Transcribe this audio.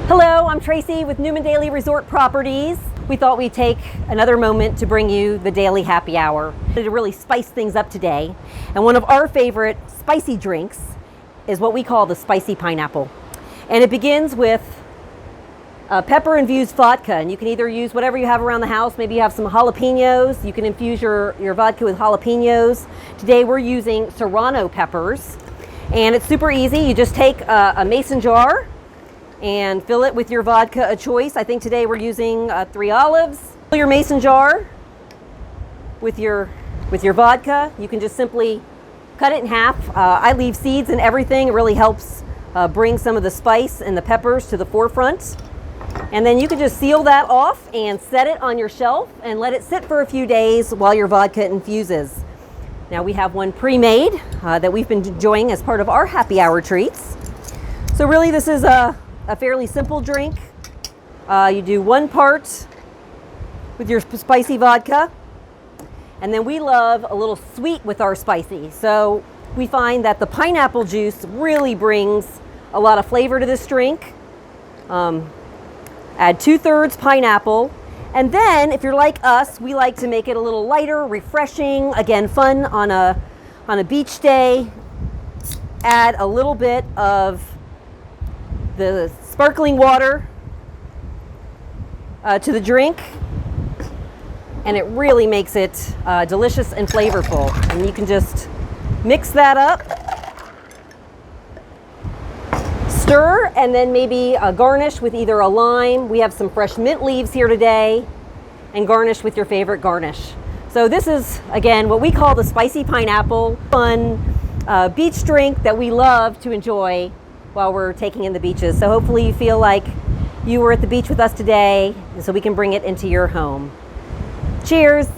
Hello, I'm Tracy with Newman-Dailey Resort Properties. We thought we'd take another moment to bring you the Dailey Happy Hour to really spice things up today. And one of our favorite spicy drinks is what we call the spicy pineapple. And it begins with pepper-infused vodka. And you can either use whatever you have around the house. Maybe you have some jalapenos. You can infuse your vodka with jalapenos. Today we're using serrano peppers. And it's super easy. You just take a mason jar and fill it with your vodka of choice. I think today we're using 3 olives. Fill your mason jar with your vodka. You can just simply cut it in half. I leave seeds and everything. It really helps bring some of the spice and the peppers to the forefront. And then you can just seal that off and set it on your shelf and let it sit for a few days while your vodka infuses. Now we have one pre-made that we've been enjoying as part of our happy hour treats. So really this is a fairly simple drink. You do 1 part with your spicy vodka, and then we love a little sweet with our spicy. So we find that the pineapple juice really brings a lot of flavor to this drink. Add 2/3 pineapple, and then if you're like us, we like to make it a little lighter, refreshing, again fun on a beach day. Add a little bit of the sparkling water to the drink, and it really makes it delicious and flavorful. And you can just mix that up, stir, and then maybe garnish with either a lime. We have some fresh mint leaves here today, and garnish with your favorite garnish. So this is, again, what we call the spicy pineapple, fun beach drink that we love to enjoy while we're taking in the beaches. So hopefully you feel like you were at the beach with us today, so we can bring it into your home. Cheers.